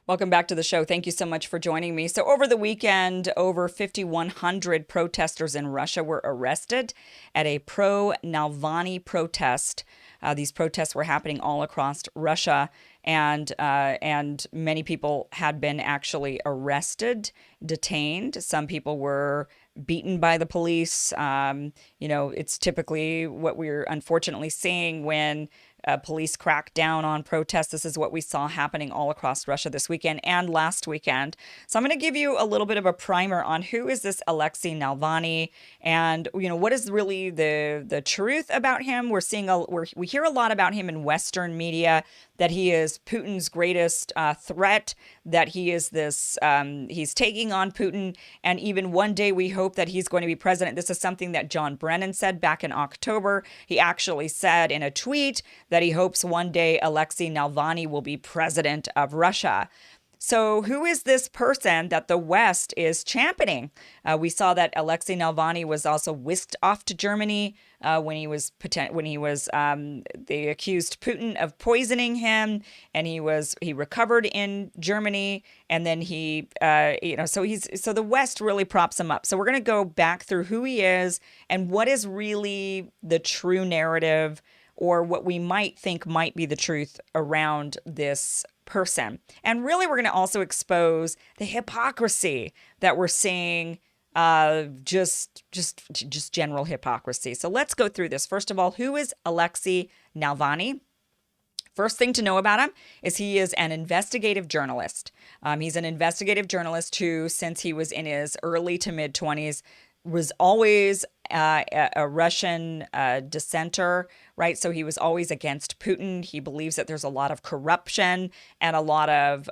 Welcome back to the show. Thank you so much for joining me. So, over the weekend, over 5,100 protesters in Russia were arrested at a pro Navalny protest. These protests were happening all across Russia, and many people had been actually arrested, detained. Some people were beaten by the police. It's typically what we're unfortunately seeing when police crack down on protests. This is what we saw happening all across Russia this weekend and last weekend. So I'm going to give you a little bit of a primer on who is this Alexei Navalny, and what is really the truth about him. We hear a lot about him in Western media, that he is Putin's greatest threat, that he's taking on Putin, and even one day we hope that he's going to be president. This is something that John Brennan said back in October. He actually said in a tweet that he hopes one day Alexei Navalny will be president of Russia. So who is this person that the West is championing? We saw that Alexei Navalny was also whisked off to Germany when they accused Putin of poisoning him, and he recovered in Germany, and then so the West really props him up. So we're going to go back through who he is and what is really the true narrative, or what we might think might be the truth around this person. And really, we're going to also expose the hypocrisy that we're seeing, just general hypocrisy. So let's go through this. First of all, who is Alexei Navalny? First thing to know about him is he is an investigative journalist. He's an investigative journalist who, since he was in his early to mid 20s, was always a Russian dissenter, right? So he was always against Putin. He believes that there's a lot of corruption and a lot of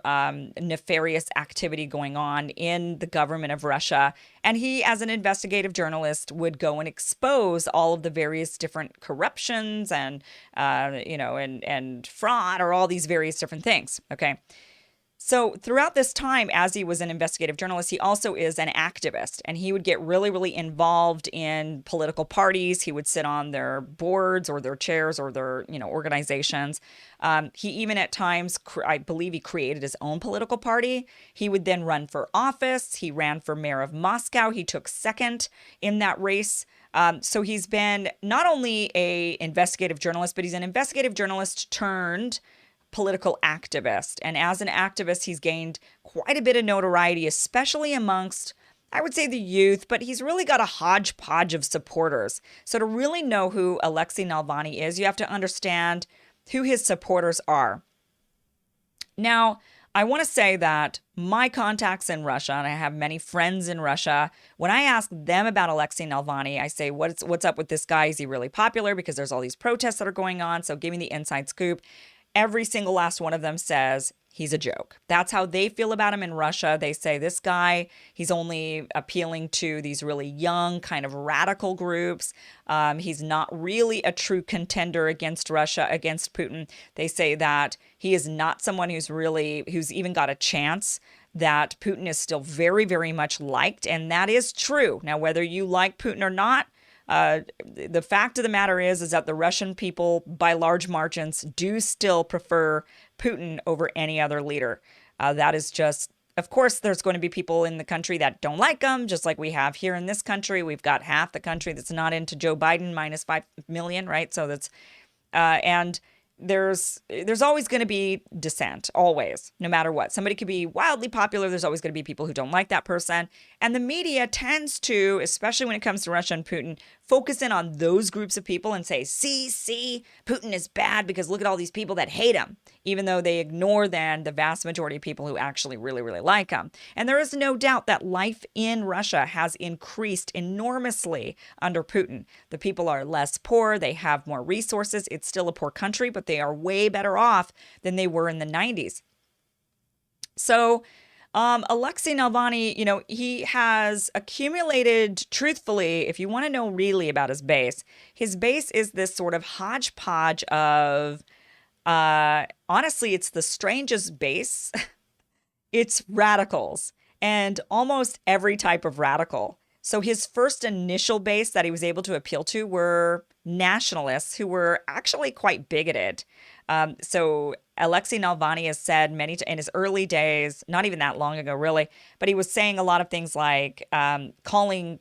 nefarious activity going on in the government of Russia. And he, as an investigative journalist, would go and expose all of the various different corruptions and fraud, or all these various different things. Okay. So throughout this time, as he was an investigative journalist, he also is an activist, and he would get really, really involved in political parties. He would sit on their boards or their chairs or their, organizations. He even at times, I believe he created his own political party. He would then run for office. He ran for mayor of Moscow. He took second in that race. So he's been not only a investigative journalist, but he's an investigative journalist turned political activist. And as an activist, he's gained quite a bit of notoriety, especially amongst, I would say, the youth, but he's really got a hodgepodge of supporters. So to really know who Alexei Navalny is, you have to understand who his supporters are. Now, I want to say that my contacts in Russia, and I have many friends in Russia, when I ask them about Alexei Navalny, I say, what's up with this guy? Is he really popular? Because there's all these protests that are going on. So give me the inside scoop. Every single last one of them says he's a joke. That's how they feel about him in Russia. They say this guy, he's only appealing to these really young, kind of radical groups. He's not really a true contender against Russia, against Putin. They say that he is not someone who's even got a chance, that Putin is still very, very much liked. And that is true. Now, whether you like Putin or not, the fact of the matter is that the Russian people, by large margins, do still prefer Putin over any other leader. That is just, of course, there's going to be people in the country that don't like him, just like we have here in this country. We've got half the country that's not into Joe Biden, minus 5 million, right? So that's, and there's always going to be dissent, always, no matter what. Somebody could be wildly popular. There's always going to be people who don't like that person. And the media tends to, especially when it comes to Russia and Putin, focus in on those groups of people and say, see, Putin is bad because look at all these people that hate him, even though they ignore then the vast majority of people who actually really, really like him. And there is no doubt that life in Russia has increased enormously under Putin. The people are less poor. They have more resources. It's still a poor country, but they are way better off than they were in the 90s. So Alexei Navalny, he has accumulated, truthfully, if you want to know really about his base is this sort of hodgepodge of, honestly, it's the strangest base. It's radicals, and almost every type of radical. So his first initial base that he was able to appeal to were nationalists who were actually quite bigoted. So Alexei Navalny has said in his early days, not even that long ago, really, but he was saying a lot of things like calling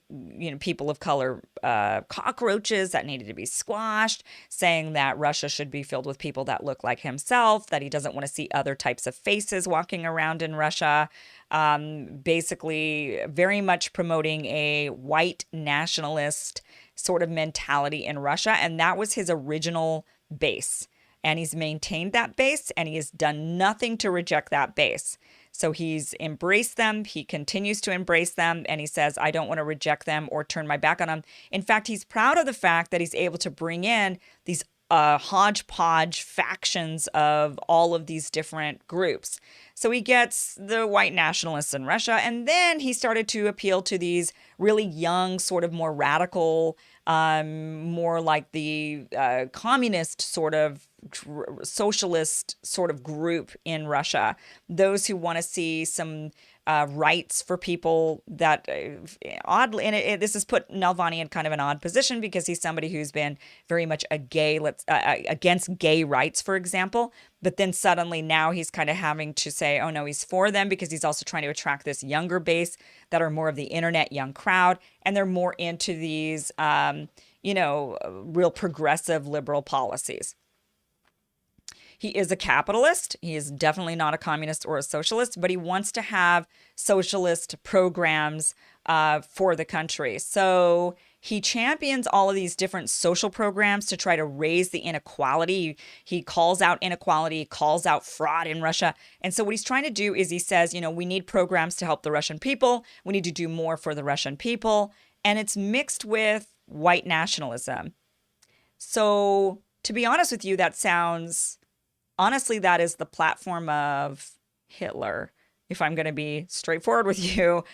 people of color cockroaches that needed to be squashed, saying that Russia should be filled with people that look like himself, that he doesn't want to see other types of faces walking around in Russia. Basically, very much promoting a white nationalist sort of mentality in Russia, and that was his original base. And he's maintained that base, and he has done nothing to reject that base. So he's embraced them. He continues to embrace them. And he says, I don't want to reject them or turn my back on them. In fact, he's proud of the fact that he's able to bring in these hodgepodge factions of all of these different groups. So he gets the white nationalists in Russia, and then he started to appeal to these really young, sort of more radical, more like the communist sort of socialist sort of group in Russia. Those who want to see some rights for people that oddly, and this has put Navalny in kind of an odd position because he's somebody who's been very much against gay rights, for example. But then suddenly now he's kind of having to say, oh no, he's for them because he's also trying to attract this younger base that are more of the internet young crowd. And they're more into these, real progressive liberal policies. He is a capitalist. He is definitely not a communist or a socialist, but he wants to have socialist programs for the country. So he champions all of these different social programs to try to raise the inequality. He calls out inequality, calls out fraud in Russia. And so what he's trying to do is he says, we need programs to help the Russian people. We need to do more for the Russian people. And it's mixed with white nationalism. So to be honest with you, honestly, that is the platform of Hitler. If I'm going to be straightforward with you,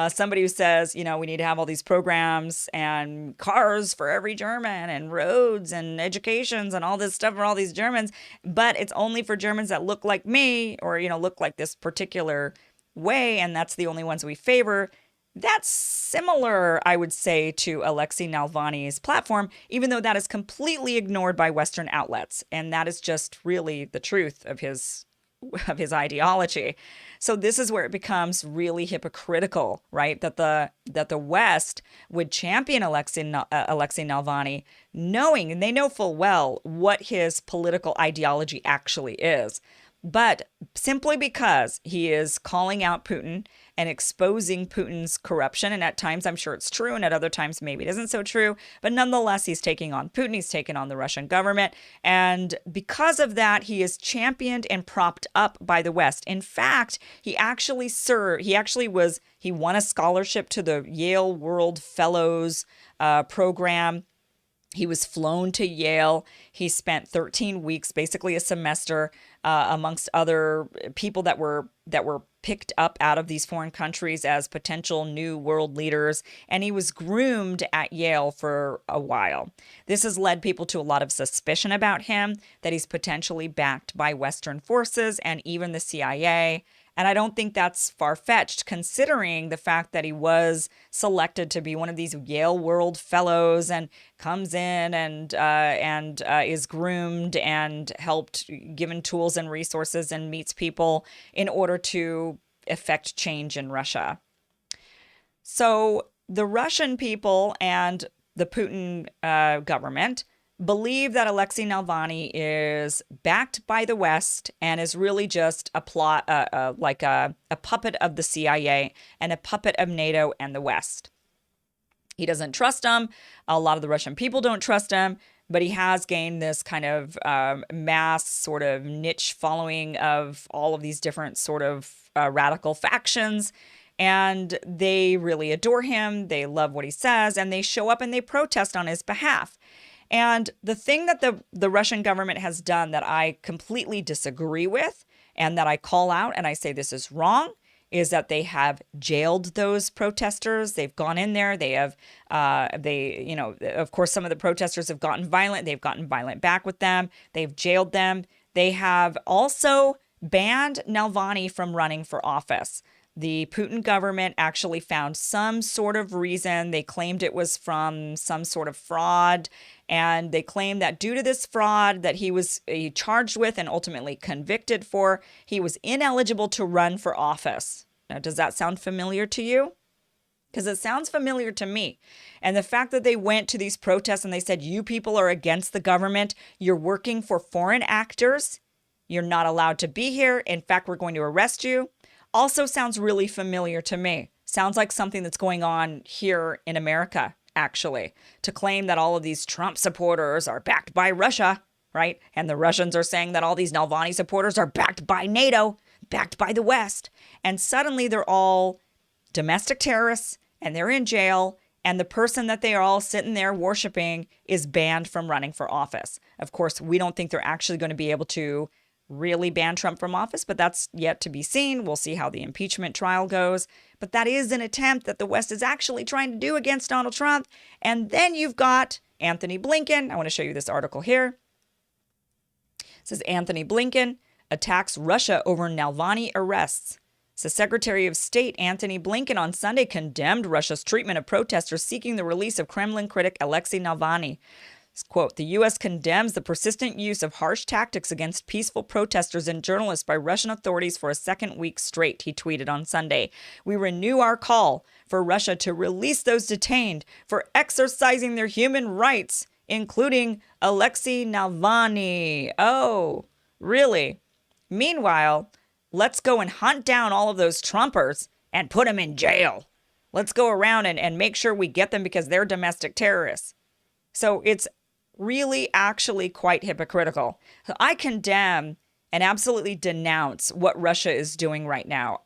somebody who says, we need to have all these programs and cars for every German and roads and educations and all this stuff for all these Germans, but it's only for Germans that look like me or, look like this particular way, and that's the only ones we favor. That's similar, I would say, to Alexei Navalny's platform, even though that is completely ignored by Western outlets. And that is just really the truth of his ideology. So this is where it becomes really hypocritical, right? That the West would champion Alexei Navalny, knowing, and they know full well, what his political ideology actually is. But simply because he is calling out Putin and exposing Putin's corruption, and at times I'm sure it's true, and at other times maybe it isn't so true, but nonetheless, he's taking on Putin, he's taken on the Russian government, and because of that, he is championed and propped up by the West. In fact, he won a scholarship to the Yale World Fellows program. He was flown to Yale. He spent 13 weeks, basically a semester, amongst other people that were picked up out of these foreign countries as potential new world leaders. And he was groomed at Yale for a while. This has led people to a lot of suspicion about him, that he's potentially backed by Western forces and even the CIA. And I don't think that's far-fetched, considering the fact that he was selected to be one of these Yale World Fellows and comes in and is groomed and given tools and resources and meets people in order to effect change in Russia. So the Russian people and the Putin government believe that Alexei Navalny is backed by the West and is really just a puppet of the CIA and a puppet of NATO and the West. He doesn't trust them. A lot of the Russian people don't trust him, but he has gained this kind of mass sort of niche following of all of these different sort of radical factions. And they really adore him. They love what he says, and they show up and they protest on his behalf. And the thing that the Russian government has done that I completely disagree with and that I call out and I say this is wrong is that they have jailed those protesters. They've gone in there. They have, of course, some of the protesters have gotten violent. They've gotten violent back with them. They've jailed them. They have also banned Navalny from running for office. The Putin government actually found some sort of reason. They claimed it was from some sort of fraud. And they claimed that due to this fraud that he was charged with and ultimately convicted for, he was ineligible to run for office. Now, does that sound familiar to you? Because it sounds familiar to me. And the fact that they went to these protests and they said, you people are against the government, you're working for foreign actors, you're not allowed to be here, in fact, we're going to arrest you, also sounds really familiar to me. Sounds like something that's going on here in America, actually, to claim that all of these Trump supporters are backed by Russia, right? And the Russians are saying that all these Navalny supporters are backed by NATO, backed by the West. And suddenly they're all domestic terrorists and they're in jail. And the person that they are all sitting there worshiping is banned from running for office. Of course, we don't think they're actually going to be able to really ban Trump from office, but that's yet to be seen. We'll see how the impeachment trial goes. But that is an attempt that the West is actually trying to do against Donald Trump. And then you've got Anthony Blinken. I want to show you this article here. It says Anthony Blinken attacks Russia over Navalny arrests. So Secretary of State Anthony Blinken on Sunday condemned Russia's treatment of protesters seeking the release of Kremlin critic Alexei Navalny. Quote, the U.S. condemns the persistent use of harsh tactics against peaceful protesters and journalists by Russian authorities for a second week straight, he tweeted on Sunday. We renew our call for Russia to release those detained for exercising their human rights, including Alexei Navalny. Oh, really? Meanwhile, let's go and hunt down all of those Trumpers and put them in jail. Let's go around and make sure we get them because they're domestic terrorists. So it's really actually quite hypocritical. So I condemn and absolutely denounce what Russia is doing right now.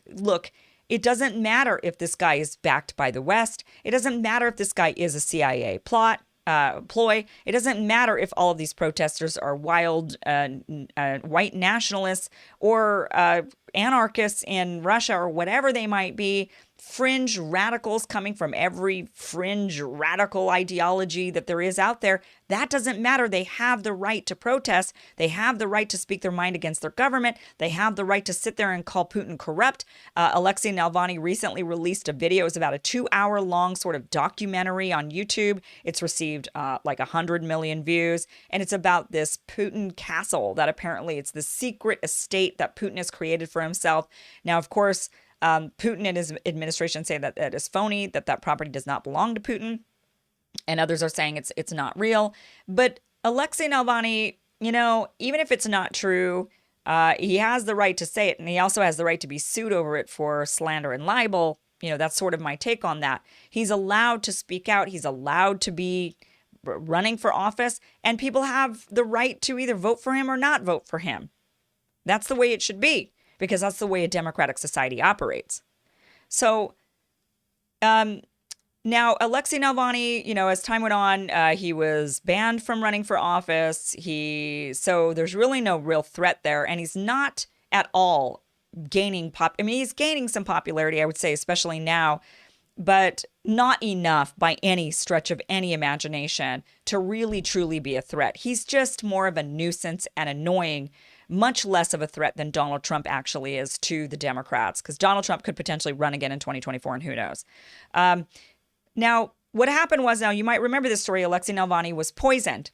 Look, it doesn't matter if this guy is backed by the West. It doesn't matter if this guy is a CIA ploy. It doesn't matter if all of these protesters are wild white nationalists or anarchists in Russia or whatever they might be, fringe radicals coming from every fringe radical ideology that there is out there. That doesn't matter. They have the right to protest. They have the right to speak their mind against their government. They have the right to sit there and call Putin corrupt. Alexei Navalny recently released a video. It was about a 2-hour long sort of documentary on YouTube. It's received like 100 million views. And it's about this Putin castle that apparently it's the secret estate that Putin has created for himself. Now, of course, Putin and his administration say that that is phony, that property does not belong to Putin. And others are saying it's not real. But Alexei Navalny, even if it's not true, he has the right to say it. And he also has the right to be sued over it for slander and libel. That's sort of my take on that. He's allowed to speak out. He's allowed to be running for office. And people have the right to either vote for him or not vote for him. That's the way it should be, because that's the way a democratic society operates. So now Alexei Navalny, as time went on, he was banned from running for office. So there's really no real threat there. And he's not at all gaining he's gaining some popularity, I would say, especially now, but not enough by any stretch of any imagination to really, truly be a threat. He's just more of a nuisance and annoying, much less of a threat than Donald Trump actually is to the Democrats, because Donald Trump could potentially run again in 2024, and who knows. Now, what happened was, now you might remember this story, Alexei Navalny was poisoned.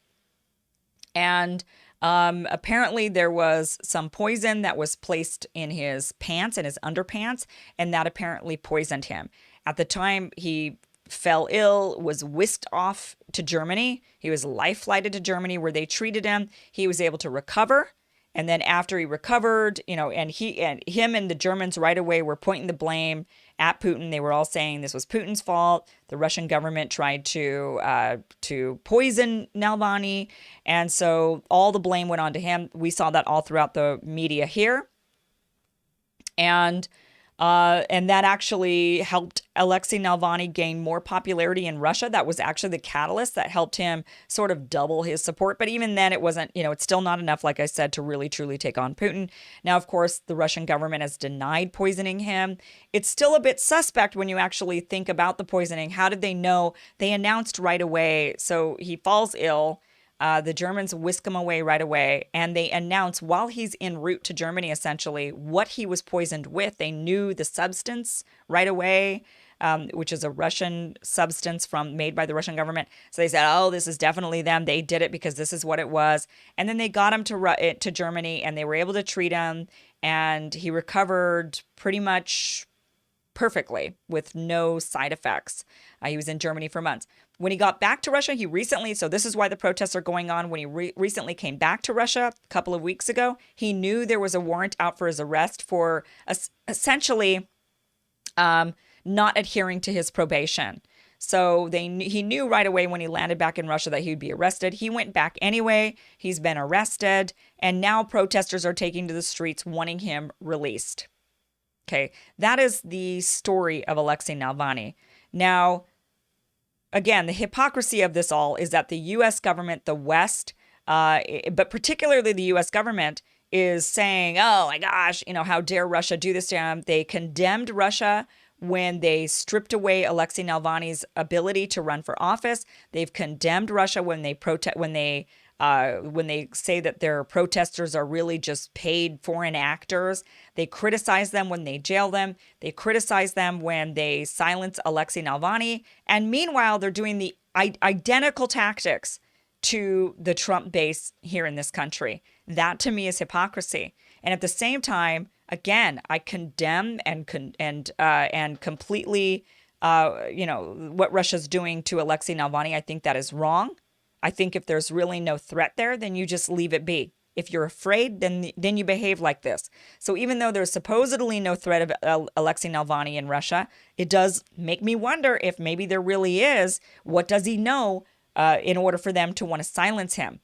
And apparently there was some poison that was placed in his pants, in his underpants, and that apparently poisoned him. At the time, he fell ill, was whisked off to Germany. He was life-flighted to Germany where they treated him. He was able to recover. And then after he recovered, and him and the Germans right away were pointing the blame at Putin. They were all saying this was Putin's fault. The Russian government tried to poison Navalny. And so all the blame went on to him. We saw that all throughout the media here. And that actually helped Alexei Navalny gain more popularity in Russia. That was actually the catalyst that helped him sort of double his support. But even then, it wasn't, it's still not enough, like I said, to really, truly take on Putin. Now, of course, the Russian government has denied poisoning him. It's still a bit suspect when you actually think about the poisoning. How did they know? They announced right away. So he falls ill. The Germans whisk him away right away, and they announce while he's en route to Germany, essentially, what he was poisoned with. They knew the substance right away, which is a Russian substance made by the Russian government. So they said, "Oh, this is definitely them. They did it because this is what it was." And then they got him to Germany, and they were able to treat him, and he recovered pretty much perfectly with no side effects. He was in Germany for months. When he got back to Russia, so this is why the protests are going on. When he recently came back to Russia a couple of weeks ago, he knew there was a warrant out for his arrest for essentially not adhering to his probation. So he knew right away when he landed back in Russia that he would be arrested. He went back anyway. He's been arrested. And now protesters are taking to the streets wanting him released. Okay, that is the story of Alexei Navalny. Now, again, the hypocrisy of this all is that the U.S. government, the West, but particularly the U.S. government, is saying, "Oh my gosh, how dare Russia do this to him?" They condemned Russia when they stripped away Alexei Navalny's ability to run for office. They've condemned Russia when they say that their protesters are really just paid foreign actors. They criticize them when they jail them. They criticize them when they silence Alexei Navalny. And meanwhile, they're doing the identical tactics to the Trump base here in this country. That to me is hypocrisy. And at the same time, again, I condemn and completely, what Russia's doing to Alexei Navalny. I think that is wrong. I think if there's really no threat there, then you just leave it be. If you're afraid, then you behave like this. So even though there's supposedly no threat of Alexei Navalny in Russia, it does make me wonder if maybe there really is. What does he know in order for them to want to silence him?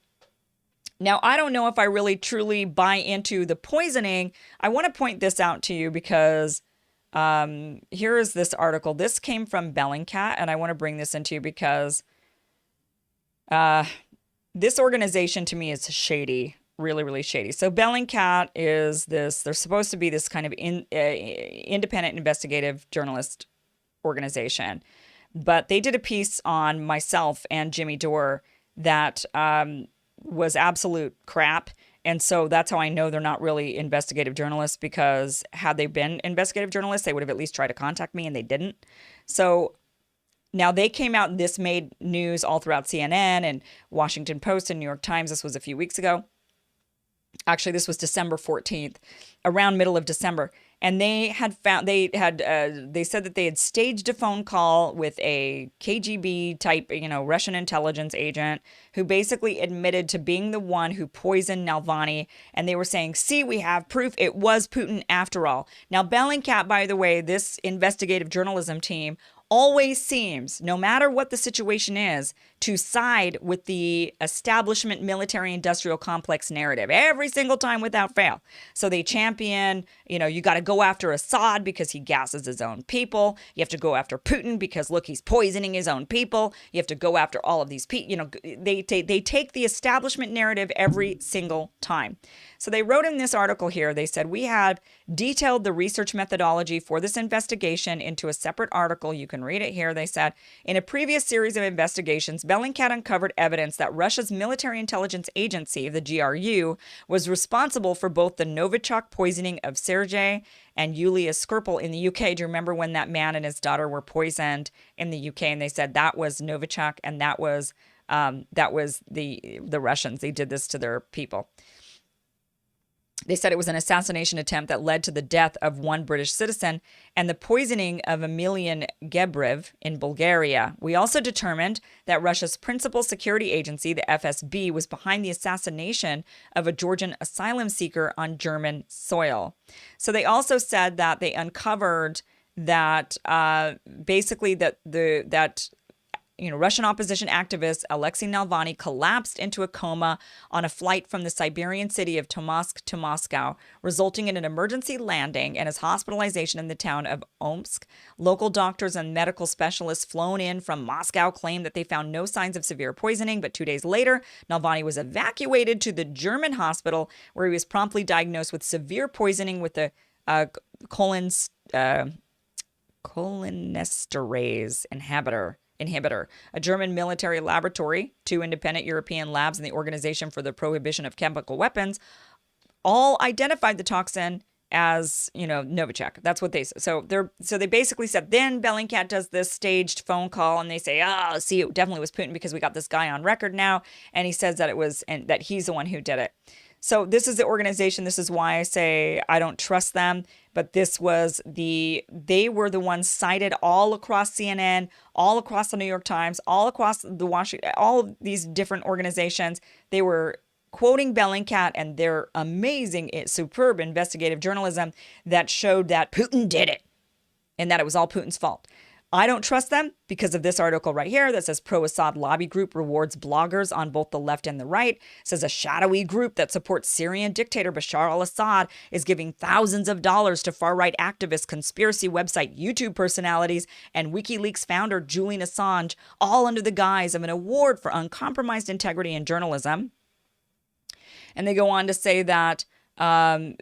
Now, I don't know if I really truly buy into the poisoning. I want to point this out to you because here is this article. This came from Bellingcat, and I want to bring this into you because this organization to me is shady, really, really shady. So Bellingcat is they're supposed to be this kind of independent investigative journalist organization. But they did a piece on myself and Jimmy Dore that was absolute crap. And so that's how I know they're not really investigative journalists, because had they been investigative journalists, they would have at least tried to contact me, and they didn't. So now they came out, and this made news all throughout CNN and Washington Post and New York Times. This was a few weeks ago. Actually, this was December 14th, around middle of December. And they said that they had staged a phone call with a KGB type, Russian intelligence agent who basically admitted to being the one who poisoned Navalny. And they were saying, "See, we have proof it was Putin after all." Now, Bellingcat, by the way, this investigative journalism team always seems, no matter what the situation is, to side with the establishment military-industrial complex narrative every single time without fail. So they champion, you got to go after Assad because he gasses his own people. You have to go after Putin because, look, he's poisoning his own people. You have to go after all of these people. They take the establishment narrative every single time. So they wrote in this article here, they said, "We have detailed the research methodology for this investigation into a separate article." You can read it here. They said, "In a previous series of investigations, Bellingcat uncovered evidence that Russia's military intelligence agency, the GRU, was responsible for both the Novichok poisoning of Sergei and Yulia Skripal in the UK." Do you remember when that man and his daughter were poisoned in the UK? And they said that was Novichok, and that was the Russians. They did this to their people. They said it was an assassination attempt that led to the death of one British citizen and the poisoning of Emilian Gebrev in Bulgaria. "We also determined that Russia's principal security agency, the FSB, was behind the assassination of a Georgian asylum seeker on German soil." So they also said that they uncovered that basically that Russian opposition activist Alexei Navalny collapsed into a coma on a flight from the Siberian city of Tomsk to Moscow, resulting in an emergency landing and his hospitalization in the town of Omsk. Local doctors and medical specialists flown in from Moscow claimed that they found no signs of severe poisoning, but 2 days later, Navalny was evacuated to the German hospital, where he was promptly diagnosed with severe poisoning with the cholinesterase inhibitor. inhibitor, a German military laboratory, 2 independent European labs, and the Organization for the Prohibition of Chemical Weapons all identified the toxin as, Novichok. That's what they said. So they basically said, then Bellingcat does this staged phone call and they say, oh, see, it definitely was Putin because we got this guy on record now. And he says that that he's the one who did it. So this is the organization. This is why I say I don't trust them. But they were the ones cited all across CNN, all across the New York Times, all across the Washington, all of these different organizations. They were quoting Bellingcat and their amazing, superb investigative journalism that showed that Putin did it and that it was all Putin's fault. I don't trust them because of this article right here that says pro-Assad lobby group rewards bloggers on both the left and the right. It says a shadowy group that supports Syrian dictator Bashar al-Assad is giving thousands of dollars to far-right activists, conspiracy website YouTube personalities, and WikiLeaks founder Julian Assange, all under the guise of an award for uncompromised integrity in journalism. And they go on to say that let's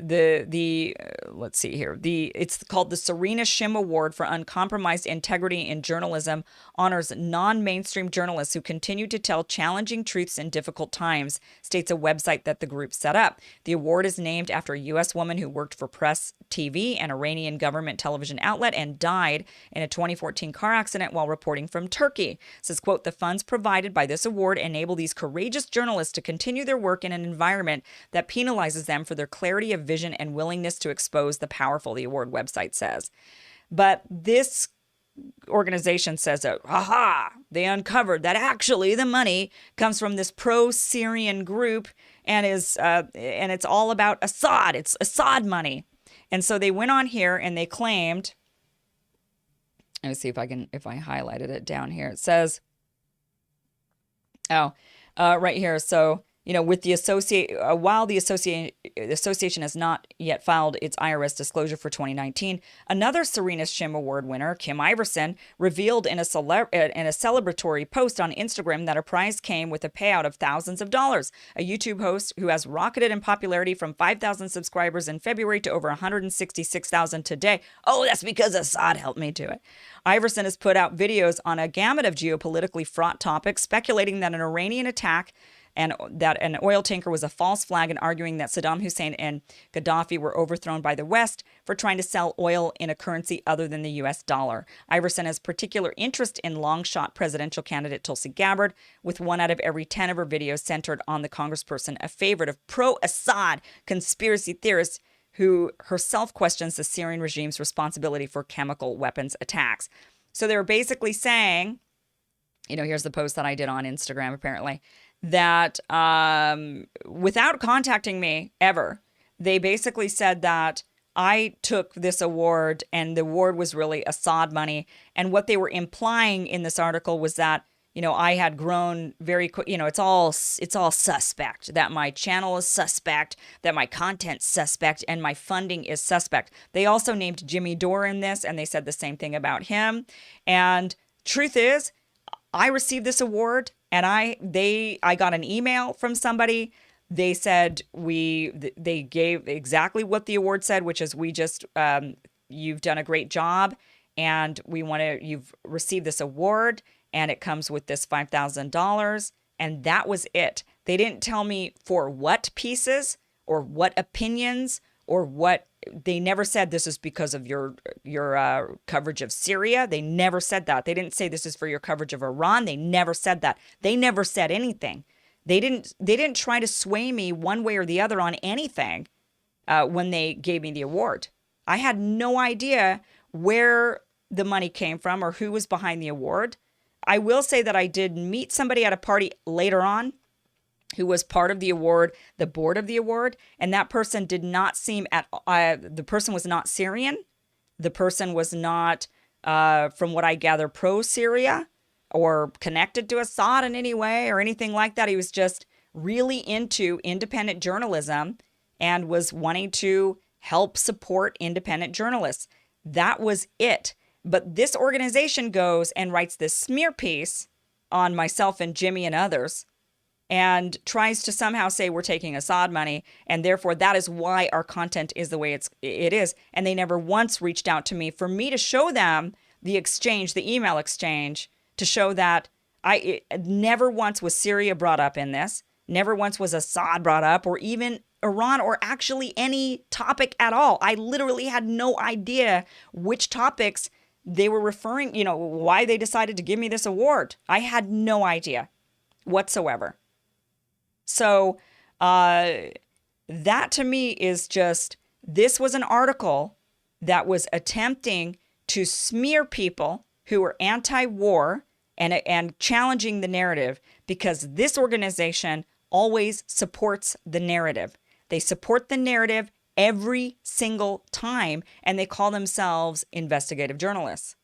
see here. It's called the Serena Shim Award for Uncompromised Integrity in Journalism, honors non-mainstream journalists who continue to tell challenging truths in difficult times, states a website that the group set up. The award is named after a U.S. woman who worked for Press TV, an Iranian government television outlet, and died in a 2014 car accident while reporting from Turkey. It says, quote, the funds provided by this award enable these courageous journalists to continue their work in an environment that penalizes them for their clarity of vision and willingness to expose the powerful, the award website says. But this organization says that, they uncovered that actually the money comes from this pro-Syrian group and it's all about Assad. It's Assad money. And so they went on here and they claimed, let me see if I highlighted it down here. It says, right here. So, with the while the association has not yet filed its IRS disclosure for 2019, another Serena Shim Award winner, Kim Iverson, revealed in a celebratory post on Instagram that her prize came with a payout of thousands of dollars. A YouTube host who has rocketed in popularity from 5,000 subscribers in February to over 166,000 today. Oh, that's because Assad helped me do it. Iverson has put out videos on a gamut of geopolitically fraught topics, speculating that an Iranian attack and that an oil tanker was a false flag, and arguing that Saddam Hussein and Gaddafi were overthrown by the West for trying to sell oil in a currency other than the U.S. dollar. Iverson has particular interest in long-shot presidential candidate Tulsi Gabbard, with 1 out of every 10 of her videos centered on the congressperson, a favorite of pro-Assad conspiracy theorists who herself questions the Syrian regime's responsibility for chemical weapons attacks. So they were basically saying, here's the post that I did on Instagram apparently, that without contacting me ever, they basically said that I took this award and the award was really Assad money. And what they were implying in this article was that, I had grown very quick, it's all suspect, that my channel is suspect, that my content's suspect, and my funding is suspect. They also named Jimmy Dore in this, and they said the same thing about him. And truth is, I received this award and I got an email from somebody. They said they gave exactly what the award said, which is you've done a great job and you've received this award and it comes with this $5,000. And that was it. They didn't tell me for what pieces or what opinions or what. They never said this is because of your coverage of Syria. They never said that. They didn't say this is for your coverage of Iran. They never said that. They never said anything. They didn't try to sway me one way or the other on anything when they gave me the award. I had no idea where the money came from or who was behind the award. I will say that I did meet somebody at a party later on who was part of the award, the board of the award, and that person did not seem the person was not Syrian. The person was not, from what I gather, pro-Syria or connected to Assad in any way or anything like that. He was just really into independent journalism and was wanting to help support independent journalists. That was it. But this organization goes and writes this smear piece on myself and Jimmy and others and tries to somehow say we're taking Assad money, and therefore that is why our content is the way it is. And they never once reached out to me for me to show them the exchange, the email exchange to show that never once was Syria brought up in this. Never once was Assad brought up, or even Iran, or actually any topic at all. I literally had no idea which topics they were referring, why they decided to give me this award. I had no idea whatsoever. So that to me is just, this was an article that was attempting to smear people who were anti-war and challenging the narrative, because this organization always supports the narrative. They support the narrative every single time, and they call themselves investigative journalists,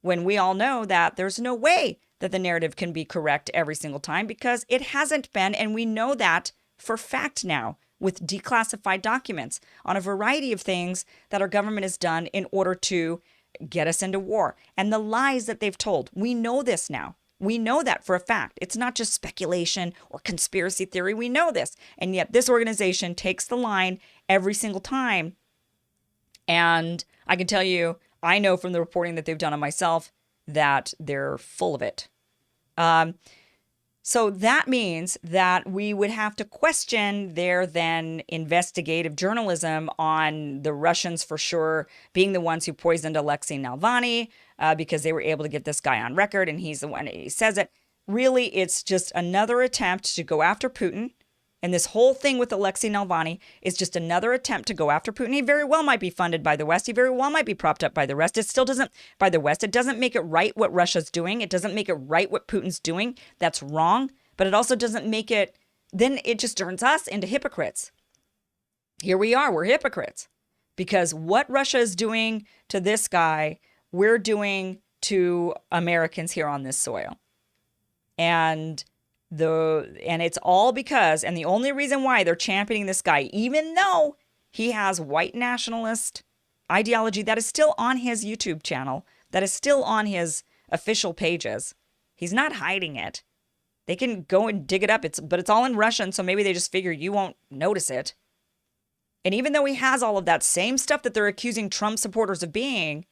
when we all know that there's no way that the narrative can be correct every single time, because it hasn't been, and we know that for fact now with declassified documents on a variety of things that our government has done in order to get us into war, and the lies that they've told. We know this now. We know that for a fact. It's not just speculation or conspiracy theory. We know this. And yet this organization takes the line every single time. And I can tell you, I know from the reporting that they've done on myself that they're full of it. So that means that we would have to question their then investigative journalism on the Russians for sure being the ones who poisoned Alexei Navalny, because they were able to get this guy on record and he's the one, he says it. Really, it's just another attempt to go after Putin. And this whole thing with Alexei Navalny is just another attempt to go after Putin. He very well might be funded by the West. He very well might be propped up by the West. It still doesn't, by the West. It doesn't make it right what Russia's doing. It doesn't make it right what Putin's doing. That's wrong. But it also doesn't make it, then it just turns us into hypocrites. Here we are, we're hypocrites. Because what Russia is doing to this guy, we're doing to Americans here on this soil. And it's all because, and the only reason why they're championing this guy, even though he has white nationalist ideology that is still on his YouTube channel, that is still on his official pages, he's not hiding it. They can go and dig it up, but it's all in Russian, so maybe they just figure you won't notice it. And even though he has all of that same stuff that they're accusing Trump supporters of being,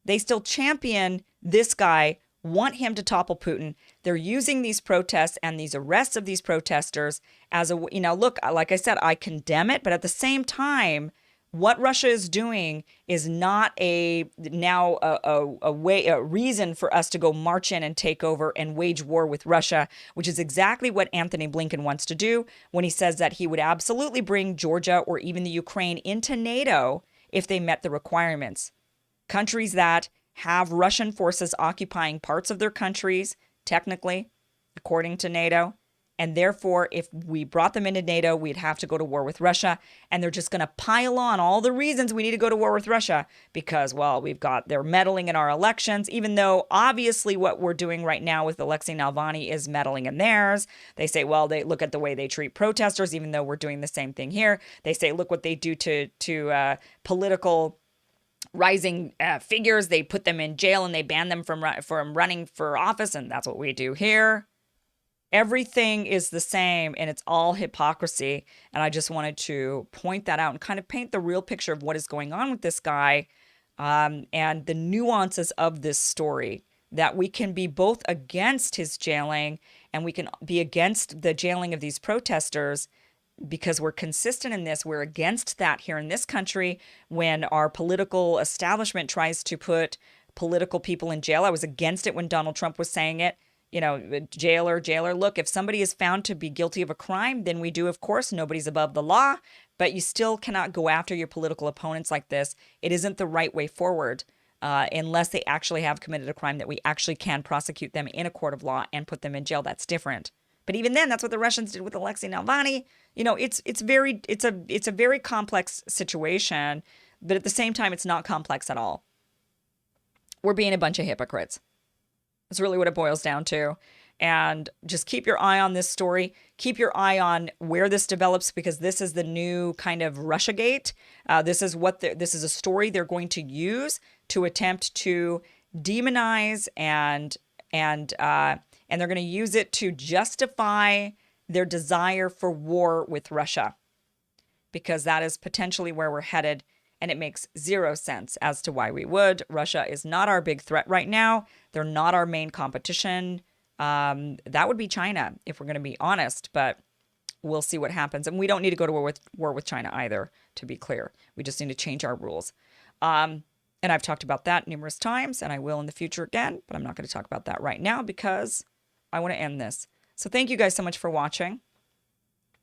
they still champion this guy, want him to topple Putin. They're using these protests and these arrests of these protesters as a, look, like I said, I condemn it, but at the same time, what Russia is doing is not a reason for us to go march in and take over and wage war with Russia, which is exactly what Anthony Blinken wants to do when he says that he would absolutely bring Georgia or even the Ukraine into NATO if they met the requirements. Countries that have Russian forces occupying parts of their countries, technically, according to NATO. And therefore, if we brought them into NATO, we'd have to go to war with Russia. And they're just going to pile on all the reasons we need to go to war with Russia because, well, they're meddling in our elections, even though obviously what we're doing right now with Alexei Navalny is meddling in theirs. They say, well, they look at the way they treat protesters, even though we're doing the same thing here. They say, look what they do to political rising figures. They put them in jail and they ban them from running for office. And that's what we do here. Everything is the same and it's all hypocrisy. And I just wanted to point that out and kind of paint the real picture of what is going on with this guy and the nuances of this story, that we can be both against his jailing and we can be against the jailing of these protesters because we're consistent in this. We're against that here in this country when our political establishment tries to put political people in jail. I was against it when Donald Trump was saying it. Jailer. Look, if somebody is found to be guilty of a crime, then we do, of course, nobody's above the law, but you still cannot go after your political opponents like this. It isn't the right way forward unless they actually have committed a crime that we actually can prosecute them in a court of law and put them in jail. That's different. But even then, that's what the Russians did with Alexei Navalny. It's a very complex situation, but at the same time, it's not complex at all. We're being a bunch of hypocrites. That's really what it boils down to. And just keep your eye on this story. Keep your eye on where this develops because this is the new kind of Russiagate. This is a story they're going to use to attempt to demonize and they're going to use it to justify their desire for war with Russia because that is potentially where we're headed. And it makes zero sense as to why we would. Russia is not our big threat right now. They're not our main competition. That would be China, if we're going to be honest. But we'll see what happens. And we don't need to go to war with China either, to be clear. We just need to change our rules. And I've talked about that numerous times, and I will in the future again, but I'm not going to talk about that right now because I want to end this. So thank you guys so much for watching.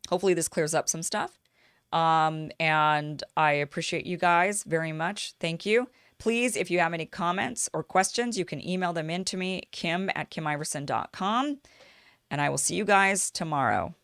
Hopefully this clears up some stuff. And I appreciate you guys very much. Thank you. Please, if you have any comments or questions, you can email them in to me, kim@kimiverson.com. And I will see you guys tomorrow.